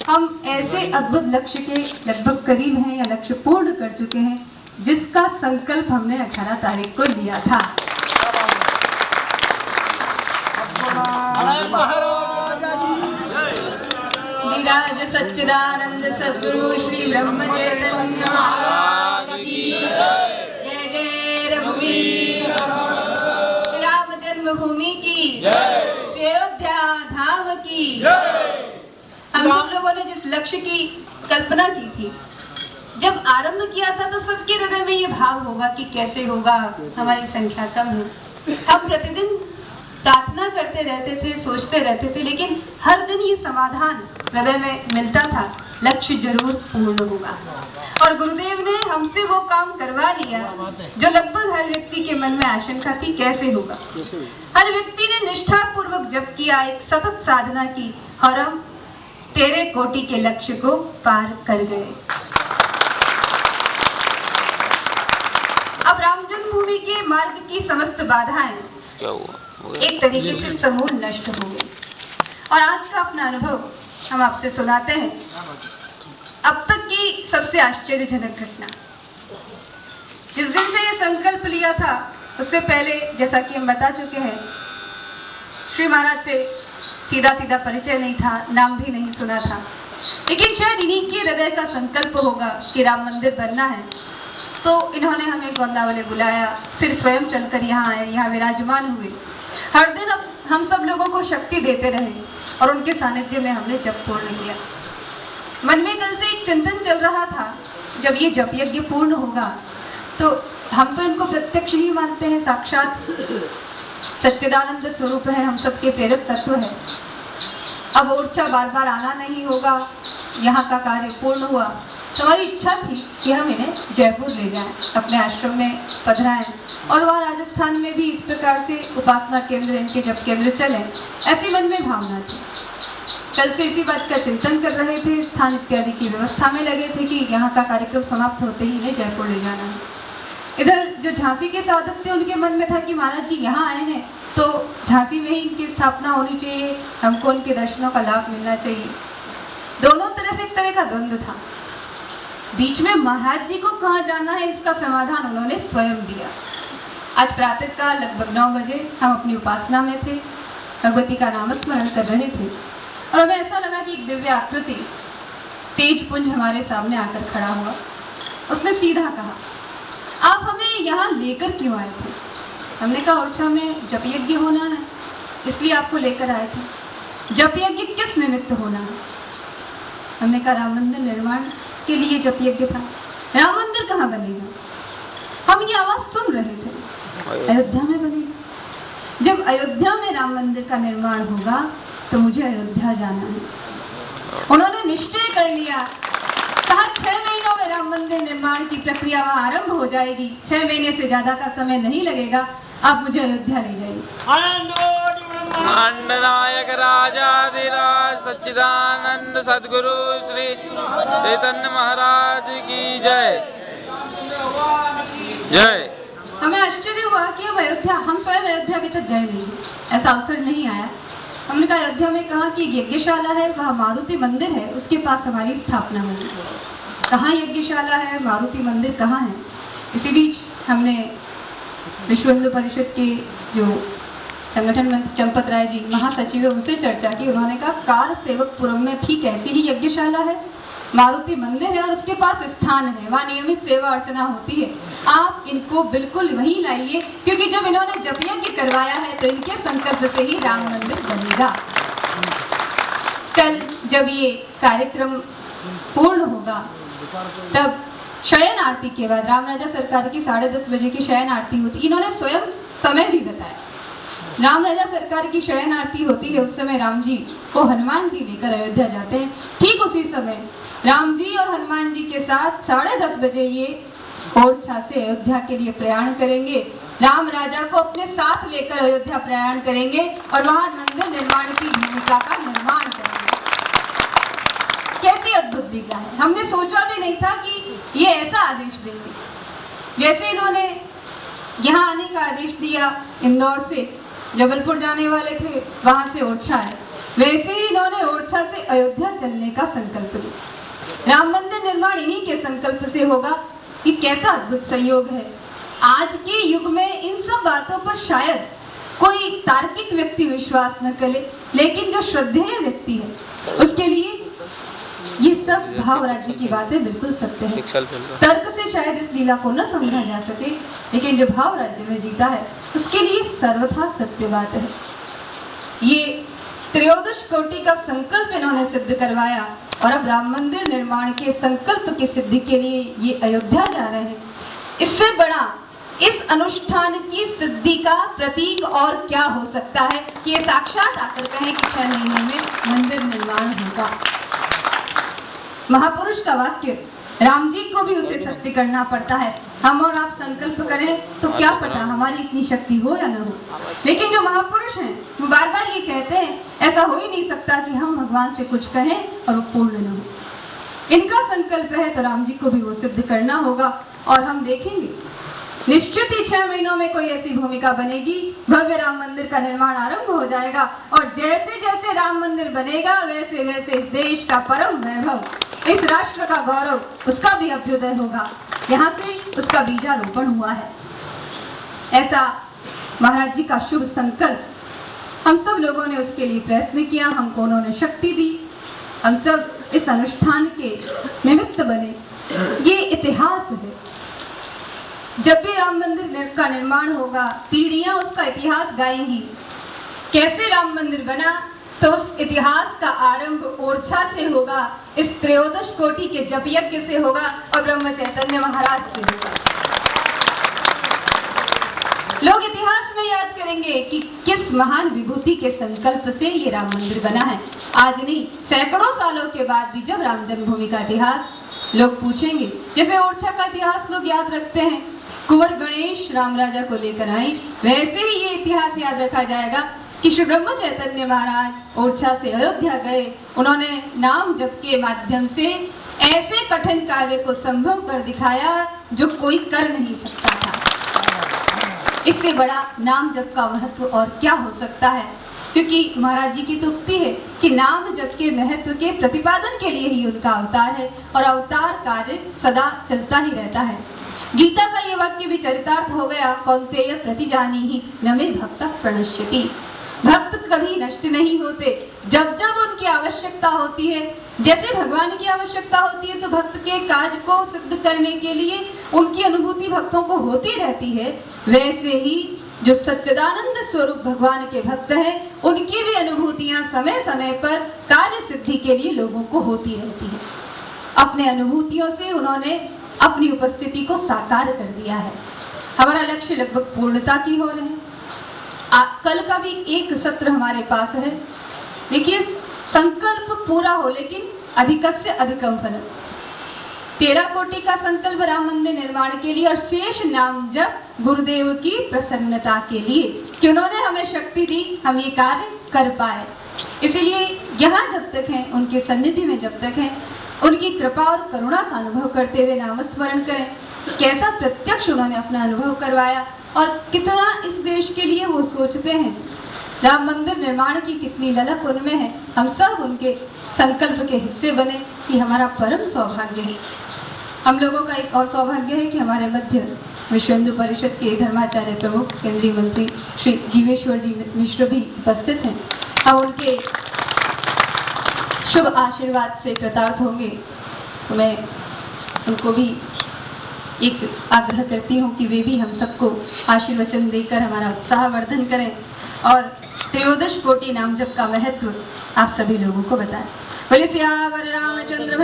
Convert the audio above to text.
हम ऐसे अद्भुत लक्ष्य के लगभग करीब हैं या लक्ष्य पूर्ण कर चुके हैं जिसका संकल्प हमने 18 तारीख को लिया था। विराज सच्चिदानंद सद्गुरु श्री ब्रह्म चैतन्य महाराज की जय। जय रघुवीर राम जन्मभूमि की जय। अयोध्या धाम की जय। हम सब लोगों ने जिस लक्ष्य की कल्पना की थी, जब आरंभ किया था तो सबके हृदय में ये भाव होगा कि कैसे होगा, हमारी संख्या कम है। हम प्रतिदिन प्रार्थना करते रहते थे, सोचते रहते थे, लेकिन हर दिन ये समाधान हृदय में मिलता था, लक्ष्य जरूर पूर्ण होगा। और गुरुदेव ने हमसे वो काम करवा लिया जो लगभग हर व्यक्ति के मन में आशंका थी, कैसे होगा। हर व्यक्ति ने निष्ठा पूर्वक जप किया, एक सतत साधना की और हम 13 कोटि के लक्ष्य को पार कर गए। अब राम जन्मभूमि के मार्ग की समस्त बाधाएं एक तरीके से समूल नष्ट हो गई। और आज का अपना अनुभव हम आपसे सुनाते हैं। अब तक की सबसे आश्चर्यजनक घटना। जिस दिन से ये संकल्प लिया था उससे पहले, जैसा कि हम बता चुके हैं, श्री महाराज से सीधा सीधा परिचय नहीं था, नाम भी नहीं सुना था, लेकिन शायद इन्हीं के हृदय का संकल्प होगा कि राम मंदिर बनना है, तो इन्होंने हमें गोंदावले बुलाया, फिर स्वयं चलकर यहाँ आए, यहाँ विराजमान हुए। हर दिन अब हम सब लोगों को शक्ति देते रहे और उनके सानिध्य में हमने जप पूर्ण किया। मन में कल से एक चिंतन चल रहा था, जब ये जप यज्ञ पूर्ण होगा तो हम तो इनको प्रत्यक्ष ही मानते हैं, साक्षात सच्चिदानंद स्वरूप है, हम सबके प्रेरक तत्व है। अब ओरछा बार बार आना नहीं होगा, यहाँ का कार्य पूर्ण हुआ, तो हमारी इच्छा थी कि हम इन्हें जयपुर ले जाएं, अपने आश्रम में पधराएं और वहाँ राजस्थान में भी इस प्रकार से उपासना केंद्र, इनके जप केंद्र चले, ऐसी मन में भावना थी। कल से इसी बात का चिंतन कर रहे थे, स्थान इत्यादि की व्यवस्था में लगे थे कि यहाँ का कार्यक्रम समाप्त होते ही इन्हें जयपुर ले जाना है। इधर जो झांसी के साधक थे उनके मन में था कि महाराज जी यहाँ आए हैं तो झांसी में ही इनकी स्थापना होनी चाहिए, हमको इनके दर्शनों का लाभ मिलना चाहिए। दोनों तरफ एक तरह का द्वंद्व था। बीच में महाराज जी को कहाँ जाना है, इसका समाधान उन्होंने स्वयं दिया। आज प्रातः काल लगभग 9 बजे हम अपनी उपासना में थे, भगवती का नामस्मरण कर रहे थे और हमें ऐसा लगा कि एक दिव्य आकृति तेज पुंज हमारे सामने आकर खड़ा हुआ। उसने सीधा कहा, आप हमें यहाँ लेकर क्यों आए थे? हमने कहा, ओरछा में जप यज्ञ होना है, इसलिए आपको लेकर आए थे। जप यज्ञ किस निमित्त होना है? हमने कहा, राम मंदिर निर्माण के लिए जप यज्ञ था। राम मंदिर कहाँ बनेगा? हम ये आवाज सुन रहे थे, अयोध्या में बनेगा। जब अयोध्या में राम मंदिर का निर्माण होगा तो मुझे अयोध्या जाना है। उन्होंने निश्चय कर लिया, कहा 6 महीनों में राम मंदिर निर्माण की प्रक्रिया वहाँ आरंभ हो जाएगी, 6 महीने से ज्यादा का समय नहीं लगेगा, आप मुझे अयोध्या ले जाइए। नायक राजाधिराज सच्चिदानंद सद्गुरु श्री चैतन्य महाराज की जय। जय। हमें आश्चर्य हुआ कि अब अयोध्या, हम स्वयं अयोध्या भी तक गए नहीं, ऐसा अवसर नहीं आया। हमने कहा, अयोध्या में कहा कि यज्ञशाला है, वहाँ मारुति मंदिर है, उसके पास हमारी स्थापना होगी। कहाँ यज्ञशाला है, मारुति मंदिर कहाँ है? इसी बीच हमने विश्व हिंदू परिषद के जो संगठन मंत्री चंपत राय जी महासचिव है, उनसे चर्चा की। उन्होंने कहा, कार सेवकपुरम में ठीक ऐसी ही यज्ञशाला है, मारुति मंदिर है और उसके पास स्थान है, वहाँ नियमित सेवा अर्चना होती है, आप इनको बिल्कुल वहीं लाइए, क्योंकि जब इन्होंने जप यज्ञ करवाया है तो इनके संकल्प से ही राम मंदिर बनेगा। कल जब ये कार्यक्रम पूर्ण होगा तब शयन आरती के बाद राम राजा सरकार की 10:30 बजे की शयन आरती होती। इन्होंने स्वयं समय भी बताया। राम राजा सरकार की शयन आरती होती है, उस समय राम जी को हनुमान जी लेकर अयोध्या जाते हैं। ठीक उसी समय राम जी और हनुमान जी के साथ 10:30 बजे ये ओरछा से अयोध्या के लिए प्रयाण करेंगे। राम राजा को अपने साथ लेकर अयोध्या प्रयाण करेंगे और वहां मंदिर निर्माण की भूमिका का निर्माण करेंगे। कैसी अद्भुत लीला है, हमने सोचा भी नहीं था कि ये ऐसा आदेश देंगे। जैसे इन्होंने यहाँ आने का आदेश दिया, इंदौर से जबलपुर जाने वाले थे, वहां से ओरछा है, वैसे ही इन्होंने ओरछा से अयोध्या चलने का संकल्प लिया। राम मंदिर निर्माण इन्हीं के संकल्प से होगा। कि कैसा अद्भुत संयोग है। आज के युग में इन सब बातों पर शायद कोई तार्किक व्यक्ति विश्वास न करे, लेकिन जो श्रद्धेय व्यक्ति है उसके लिए ये सब भाव राज्य की बातें बिल्कुल सत्य है। तर्क से शायद इस लीला को न समझा जा सके, लेकिन जो भाव राज्य में जीता है उसके लिए सर्वथा सत्य बात है। ये त्रयोदश कोटि का संकल्प इन्होंने सिद्ध करवाया और अब राम मंदिर निर्माण के संकल्प की सिद्धि के लिए ये अयोध्या जा रहे हैं। इससे बड़ा इस अनुष्ठान की सिद्धि का प्रतीक और क्या हो सकता है कि ये साक्षात आकर कहें कि 6 महीने में मंदिर निर्माण होगा। महापुरुष का वाक्य, राम जी को भी उसे सत्य करना पड़ता है। हम और आप संकल्प करें तो क्या पता हमारी इतनी शक्ति हो या न हो, लेकिन जो महापुरुष हैं वो बार बार ये कहते हैं ऐसा हो ही नहीं सकता कि हम भगवान से कुछ कहें और वो पूर्ण न हो। इनका संकल्प है तो राम जी को भी वो सिद्ध करना होगा और हम देखेंगे निश्चित ही 6 महीनों में कोई ऐसी भूमिका बनेगी, भव्य राम मंदिर का निर्माण आरंभ हो जाएगा और जैसे जैसे राम मंदिर बनेगा वैसे वैसे इस देश का परम वैभव, इस राष्ट्र का गौरव, उसका भी अभ्युदय होगा। यहाँ से उसका बीजारोपण हुआ है। ऐसा महाराज जी का शुभ संकल्प, हम सब लोगों ने उसके लिए प्रयत्न किया, हमको उन्होंने शक्ति दी, हम सब इस अनुष्ठान के निमित्त बने। ये इतिहास है। जब भी राम मंदिर का निर्माण होगा पीढ़ियां उसका इतिहास गाएंगी। कैसे राम मंदिर बना, तो उस इतिहास का आरंभ ओरछा से होगा, इस त्रयोदश कोटि के जप यज्ञ से होगा और ब्रह्म चैतन्य महाराज से होगा। लोग इतिहास में याद करेंगे कि किस महान विभूति के संकल्प से ये राम मंदिर बना है। आज नहीं, सैकड़ों सालों के बाद भी जब राम जन्मभूमि का इतिहास लोग पूछेंगे, जैसे ओरछा का इतिहास लोग याद रखते हैं, कुंवर गणेश राम राजा को लेकर आए, वैसे ही ये इतिहास याद रखा जाएगा कि श्री ब्रह्म चैतन्य महाराज ओरछा से अयोध्या गए। उन्होंने नाम जप के माध्यम से ऐसे कठिन कार्य को संभव कर दिखाया जो कोई कर नहीं सकता था। इससे बड़ा नाम जप का महत्व और क्या हो सकता है, क्योंकि महाराज जी की तो उक्ति है कि नाम जप के महत्व के प्रतिपादन के लिए ही उनका अवतार है और अवतार कार्य सदा चलता ही रहता है। गीता का ये वाक्य भी चरितार्थ हो गया, कौन्तेय प्रतिजानीहि न मे भक्त प्रणश्यति। भक्त कभी नष्ट नहीं होते। जब जब उनकी आवश्यकता होती है, जैसे भगवान की आवश्यकता होती है तो भक्त के कार्य को सिद्ध करने के लिए उनकी अनुभूति भक्तों को होती रहती है, वैसे ही जो सच्चिदानंद स्वरूप भगवान के भक्त हैं उनकी भी अनुभूतियां समय समय पर कार्य सिद्धि के लिए लोगों को होती रहती है। अपने अनुभूतियों से उन्होंने अपनी उपस्थिति को साकार कर दिया है। हमारा लक्ष्य लगभग पूर्णता की हो रहे हैं। कल का भी एक सत्र हमारे पास है। देखिए, संकल्प पूरा हो लेकिन अधिकस्य अधिकम फल। 13 कोटि का संकल्प राम मंदिर निर्माण के लिए और शेष नाम जप गुरुदेव की प्रसन्नता के लिए कि उन्होंने हमें शक्ति दी, हम ये कार्य कर पाए। इसलिए यहाँ जब तक हैं, उनके सन्निधि में जब तक हैं, उनकी कृपा और करुणा का अनुभव करते हुए नामस्मरण करें। कैसा प्रत्यक्ष उन्होंने अपना अनुभव करवाया और कितना इस देश के लिए वो सोचते हैं। राम मंदिर निर्माण की कितनी ललक उनमें है। हम सब उनके संकल्प के हिस्से बने कि हमारा परम सौभाग्य है। हम लोगों का एक और सौभाग्य है कि हमारे मध्य विश्व हिंदू परिषद के धर्माचार्य प्रमुख केंद्रीय मंत्री श्री जीवेश्वर जी मिश्र भी उपस्थित हैं। हम उनके शुभ आशीर्वाद से कृतार्थ होंगे। तो मैं उनको भी एक आग्रह करती हूँ कि वे भी हम सबको आशीर्वचन देकर हमारा उत्साह वर्धन करें और त्रयोदश कोटि नाम जप का महत्व आप सभी लोगों को बताएं। बोले सियावर रामचंद्र